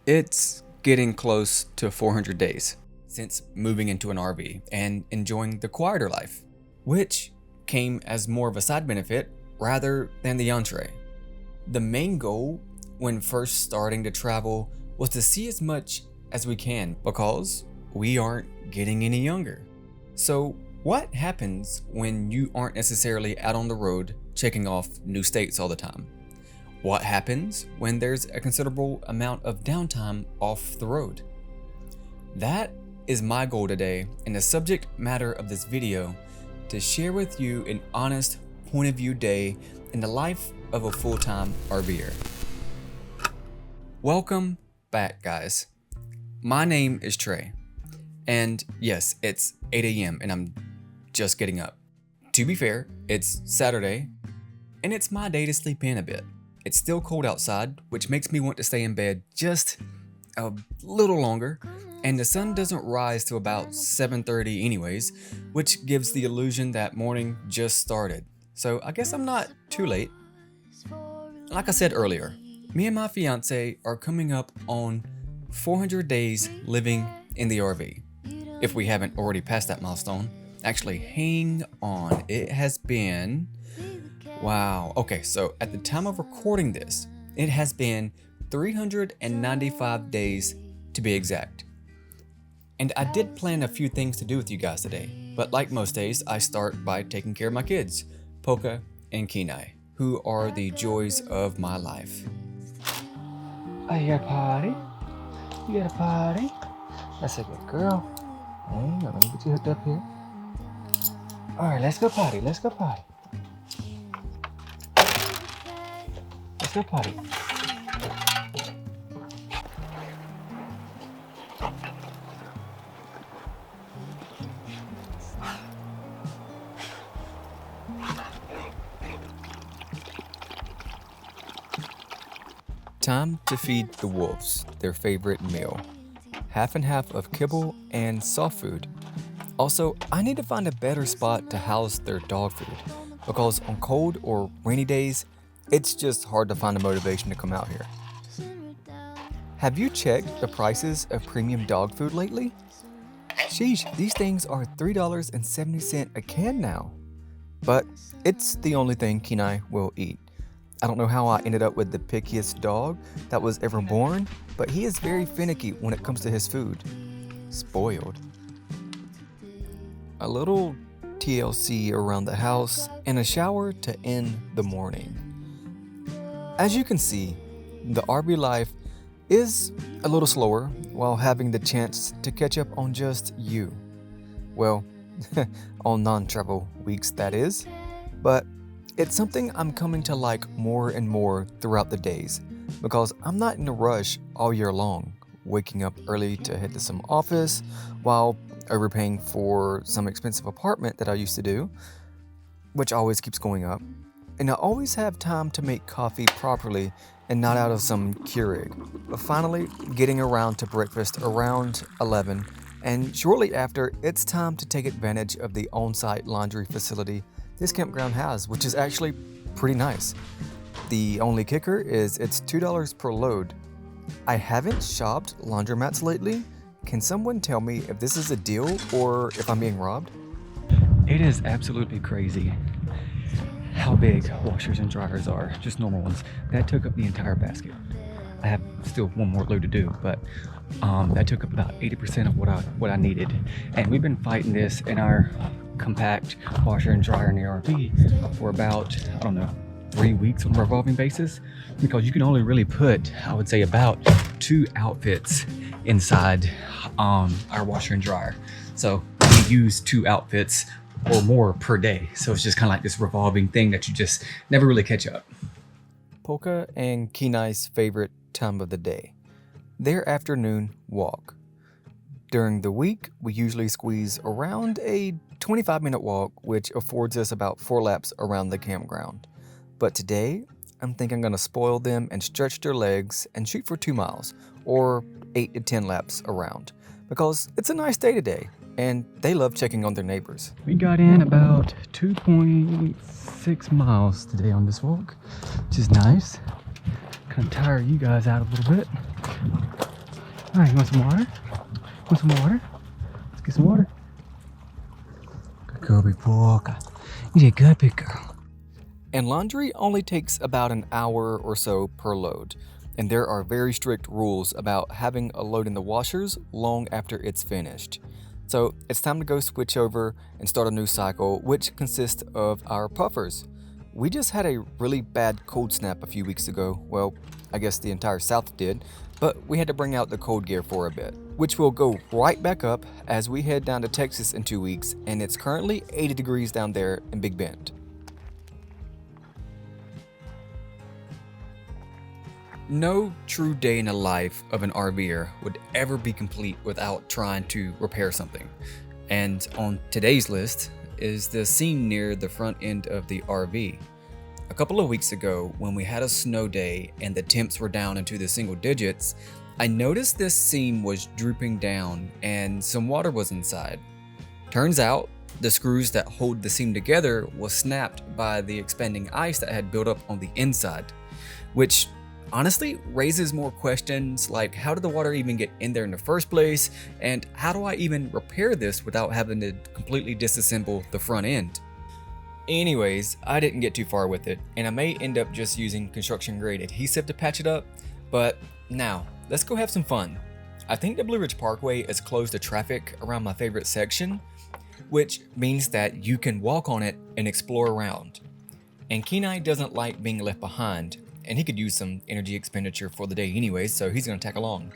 It's getting close to 400 days since moving into an RV and enjoying the quieter life, which came as more of a side benefit rather than the entree. The main goal when first starting to travel was to see as much as we can because we aren't getting any younger. So, what happens when you aren't necessarily out on the road checking off new states all the time? What happens when there's a considerable amount of downtime off the road? That is my goal today and the subject matter of this video, to share with you an honest point of view day in the life of a full-time RVer. Welcome back, guys. My name is Trey, and yes, it's 8 a.m. and I'm just getting up. To be fair, it's Saturday, and it's my day to sleep in a bit. It's still cold outside, which makes me want to stay in bed just a little longer, and the sun doesn't rise till about 7:30 anyways, which gives the illusion that morning just started. So I guess I'm not too late. Like I said earlier, me and my fiance are coming up on 400 days living in the RV. If we haven't already passed that milestone. Actually, hang on. It has been... Wow. Okay, so at the time of recording this, it has been 395 days to be exact. And I did plan a few things to do with you guys today, but like most days, I start by taking care of my kids, Polka and Kenai, who are the joys of my life. Oh, you got a potty? You got a potty? That's a good girl. Hang on, let me get you hooked up here. Alright, let's go potty. Let's go potty. Let's go potty. Time to feed the wolves their favorite meal. Half and half of kibble and soft food. Also, I need to find a better spot to house their dog food, because on cold or rainy days, it's just hard to find the motivation to come out here. Have you checked the prices of premium dog food lately? Sheesh, these things are $3.70 a can now. But it's the only thing Kenai will eat. I don't know how I ended up with the pickiest dog that was ever born, but he is very finicky when it comes to his food. Spoiled. A little TLC around the house and a shower to end the morning. As you can see, the RV life is a little slower while having the chance to catch up on just you. Well, on non-travel weeks that is, but it's something I'm coming to like more and more throughout the days, because I'm not in a rush all year long, waking up early to head to some office while overpaying for some expensive apartment that I used to do, which always keeps going up. And I always have time to make coffee properly and not out of some Keurig. But finally, getting around to breakfast around 11, and shortly after, it's time to take advantage of the on-site laundry facility this campground has, which is actually pretty nice. The only kicker is it's $2 per load. I haven't shopped laundromats lately. Can someone tell me if this is a deal or if I'm being robbed? It is absolutely crazy how big washers and dryers are, just normal ones. That took up the entire basket. I have still one more load to do, but that took up about 80% of what I needed. And we've been fighting this in our compact washer and dryer in the RV for about, 3 weeks on a revolving basis, because you can only really put, I would say, about 2 outfits inside our washer and dryer. So we use 2 outfits or more per day. So it's just kind of like this revolving thing that you just never really catch up. Polka and Kenai's favorite time of the day, their afternoon walk. During the week, we usually squeeze around a 25-minute walk, which affords us about 4 laps around the campground. But today, I'm thinking I'm going to spoil them and stretch their legs and shoot for 2 miles, or 8 to 10 laps around, because it's a nice day today, and they love checking on their neighbors. We got in about 2.6 miles today on this walk, which is nice. Kind of tire you guys out a little bit. All right, you want some water? Want some water? Let's get some water. Good girl, big boy. You did good, big girl. And laundry only takes about an hour or so per load, and there are very strict rules about having a load in the washers long after it's finished. So it's time to go switch over and start a new cycle, which consists of our puffers. We just had a really bad cold snap a few weeks ago. Well, I guess the entire South did, but we had to bring out the cold gear for a bit, which will go right back up as we head down to Texas in 2 weeks, and it's currently 80 degrees down there in Big Bend. No true day in the life of an RVer would ever be complete without trying to repair something. And on today's list is the seam near the front end of the RV. A couple of weeks ago, when we had a snow day and the temps were down into the single digits, I noticed this seam was drooping down and some water was inside. Turns out, the screws that hold the seam together was snapped by the expanding ice that had built up on the inside, which honestly raises more questions like how did the water even get in there in the first place, and how do I even repair this without having to completely disassemble the front end? Anyways, I didn't get too far with it, and I may end up just using construction grade adhesive to patch it up, but now let's go have some fun. I think the Blue Ridge Parkway is closed to traffic around my favorite section, which means that you can walk on it and explore around. And Kenai doesn't like being left behind, and he could use some energy expenditure for the day anyways, so he's gonna tag along.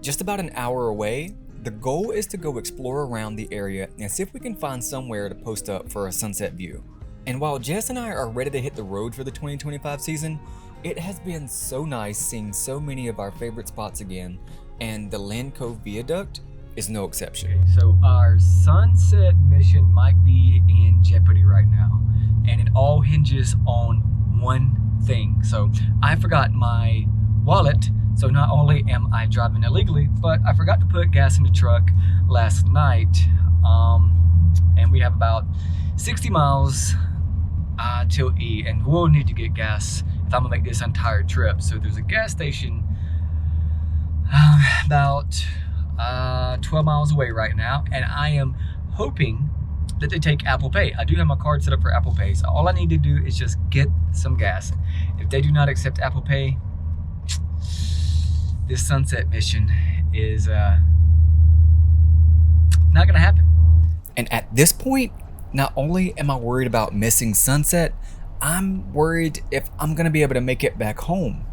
Just about an hour away, the goal is to go explore around the area and see if we can find somewhere to post up for a sunset view. And while Jess and I are ready to hit the road for the 2025 season, it has been so nice seeing so many of our favorite spots again, and the Land Cove Viaduct is no exception. So our sunset mission might be in jeopardy right now, and it all hinges on one thing. So I forgot my wallet, so not only am I driving illegally, but I forgot to put gas in the truck last night, and we have about 60 miles till E, and we'll need to get gas if I'm gonna make this entire trip. So there's a gas station about 12 miles away right now, and I am hoping that they take Apple Pay. I do have my card set up for Apple Pay, so all I need to do is just get some gas. If they do not accept Apple Pay, this sunset mission is not gonna happen. And at this point, not only am I worried about missing sunset, I'm worried if I'm gonna be able to make it back home.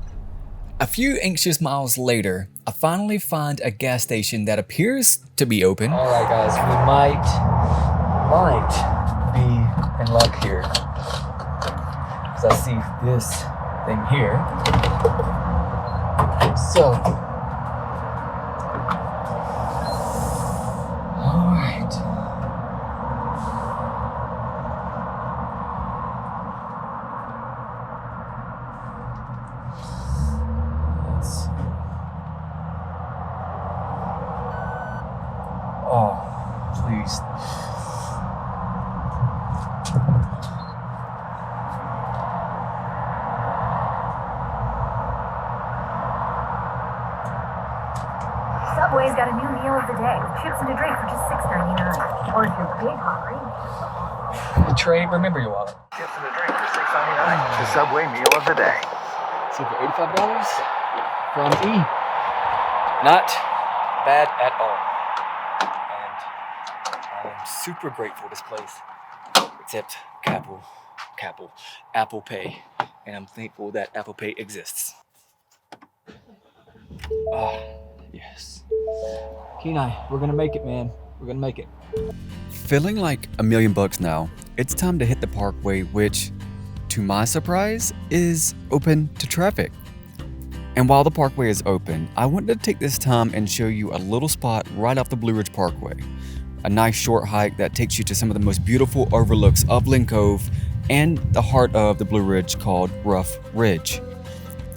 A few anxious miles later, I finally find a gas station that appears to be open. All right, guys, we might be in luck here, because I see this thing here. So, all right. Let's see. Oh, please. Subway's got a new meal of the day with chips and a drink for just $6.99. Or if you're big hungry, Trey, remember your wallet. Chips and a drink for $6.99. The Subway meal of the day. So for $85 from E. Not bad at all. And I am super grateful for this place. Except Apple Pay. And I'm thankful that Apple Pay exists. Ah, yes. Kenai, we're gonna make it, man. We're gonna make it. Feeling like $1 million now, it's time to hit the parkway, which, to my surprise, is open to traffic. And while the parkway is open, I wanted to take this time and show you a little spot right off the Blue Ridge Parkway. A nice short hike that takes you to some of the most beautiful overlooks of Land Cove and the heart of the Blue Ridge called Rough Ridge.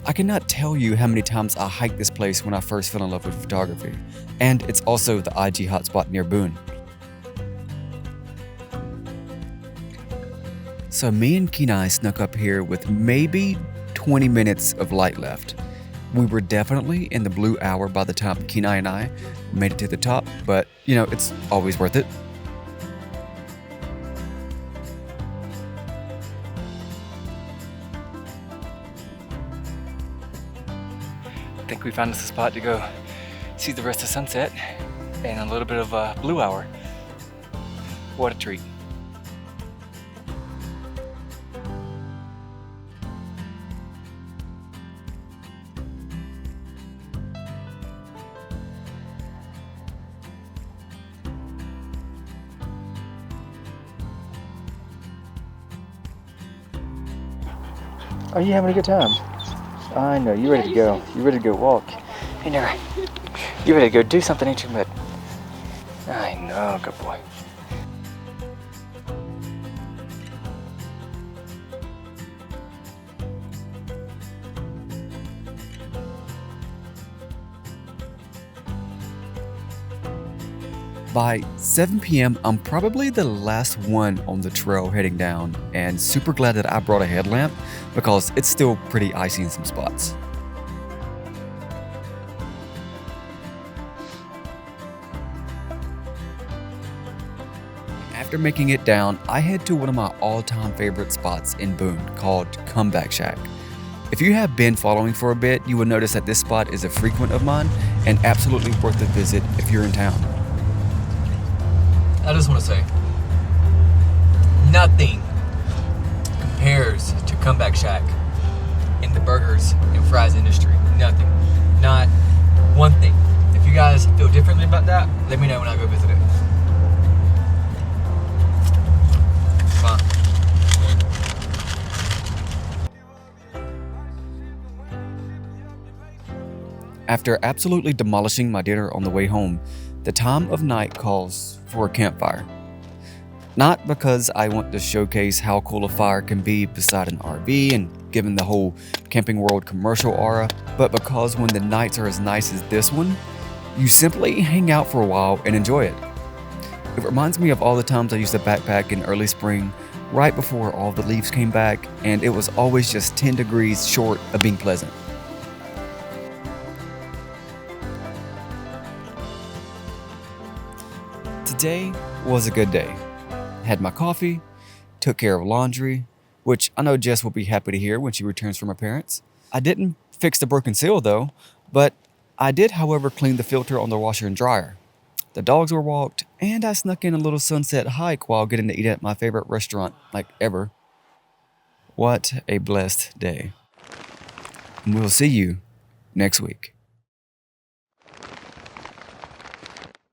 I cannot tell you how many times I hiked this place when I first fell in love with photography, and it's also the IG hotspot near Boone. So me and Kenai snuck up here with maybe 20 minutes of light left. We were definitely in the blue hour by the time Kenai and I made it to the top, but it's always worth it. I think we found us a spot to go see the rest of sunset and a little bit of blue hour. What a treat. Are you having a good time? I know, you ready to go. You ready to go walk. Hey, Nara, you ready to go do something, ain't you, bud? I know, good boy. By 7 p.m., I'm probably the last one on the trail heading down, and super glad that I brought a headlamp because it's still pretty icy in some spots. After making it down, I head to one of my all-time favorite spots in Boone called Comeback Shack. If you have been following for a bit, you will notice that this spot is a frequent of mine and absolutely worth a visit if you're in town. I just want to say, nothing compares to Comeback Shack in the burgers and fries industry. Nothing. Not one thing. If you guys feel differently about that, let me know when I go visit it. Come on. After absolutely demolishing my dinner on the way home, the time of night calls for a campfire. Not because I want to showcase how cool a fire can be beside an RV and given the whole Camping World commercial aura, but because when the nights are as nice as this one, you simply hang out for a while and enjoy it. It reminds me of all the times I used to backpack in early spring, right before all the leaves came back, and it was always just 10 degrees short of being pleasant. Today was a good day. Had my coffee, took care of laundry, which I know Jess will be happy to hear when she returns from her parents. I didn't fix the broken seal though, but I did, however, clean the filter on the washer and dryer. The dogs were walked, and I snuck in a little sunset hike while getting to eat at my favorite restaurant, like ever. What a blessed day. And we'll see you next week.